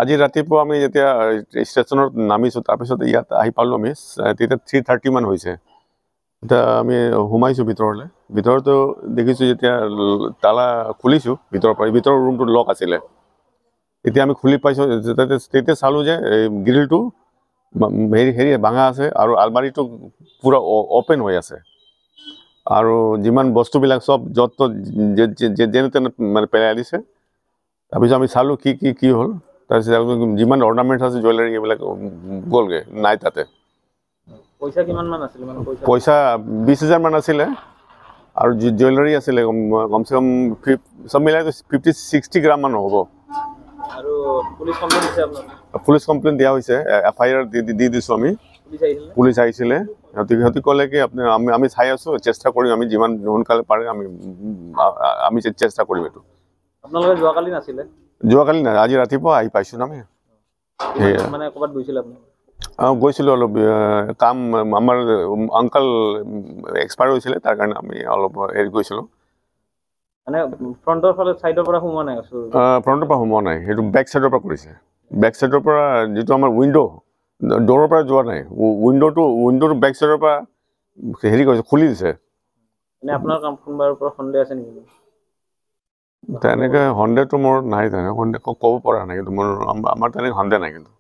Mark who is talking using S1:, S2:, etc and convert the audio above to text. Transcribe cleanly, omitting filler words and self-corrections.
S1: আজি ৰাতিপুৱা আমি যেতিয়া ষ্টেচনত নামিছোঁ তাৰপিছত ইয়াত আহি পালোঁ আমি তেতিয়া 3:30 মান হৈছে এতিয়া আমি সোমাইছোঁ ভিতৰতো দেখিছোঁ যেতিয়া তালা খুলিছোঁ ভিতৰৰ ৰুমটো লক আছিলে এতিয়া আমি খুলি পাইছোঁ তেতিয়া চালোঁ যে গ্ৰিলটো হেৰি ভাঙা আছে আৰু আলমাৰিটো পুৰা অপেন হৈ আছে আৰু যিমান বস্তুবিলাক চব য'ত যেনে তেনে মানে পেলাই দিছে তাৰপিছত আমি চালোঁ কি হ'ল তাৰপিছত যিমান অৰ্নামেণ্টছ আছে জুৱেলাৰী এইবিলাক গ'লগৈ নাই তাতে
S2: পইচা কিমান মান আছিল মানে
S1: পইচা 20,000 মান আছিলে আৰু জুৱেলাৰী আছিলে কমচে কম চব মিলাই 50-60 গ্ৰাম মান হ'ব
S2: আৰু
S1: পুলিচ কমপ্লেইন দিয়া হৈছে FIR দি দিছোঁ আমি পুলিচ আহিছিলে সিহঁতি ক'লে কি আমি চাই আছোঁ চেষ্টা কৰিম আমি যিমান সোনকালে পাৰে আমি চেষ্টা কৰিম এইটো
S2: আপোনালোকে যোৱাকালি নাছিলে
S1: যোৱাকালি নাই আজি ৰাতিপুৱা আহি পাইছোঁ আমি
S2: মানে ক'ৰবাত গৈছিলে আপুনি
S1: গৈছিলোঁ অলপ কাম আমাৰ আংকল এক্সপায়াৰ হৈছিলে তাৰ কাৰণে আমি অলপ হেৰি গৈছিলোঁ
S2: মানে ফ্ৰণ্টৰ ফালে চাইডৰ পৰা সোমোৱা নাই
S1: ফ্ৰণ্টৰ পৰা সোমোৱা নাই সেইটো বেক চাইডৰ পৰা কৰিছে বেক চাইডৰ পৰা যিটো আমাৰ ড'ৰৰ পৰা যোৱা নাই উইণ্ডোটো বেক চাইডৰ পৰা হেৰি কৰিছে খুলি দিছে
S2: আপোনাৰ কোনোবাৰ ওপৰত সন্দেহ আছে নেকি
S1: তেনেকৈ সন্দেহটো মোৰ নাই তেনেকৈ ক'ব পৰা নাই কিন্তু আমাৰ তেনেকৈ সন্দেহ নাই কিন্তু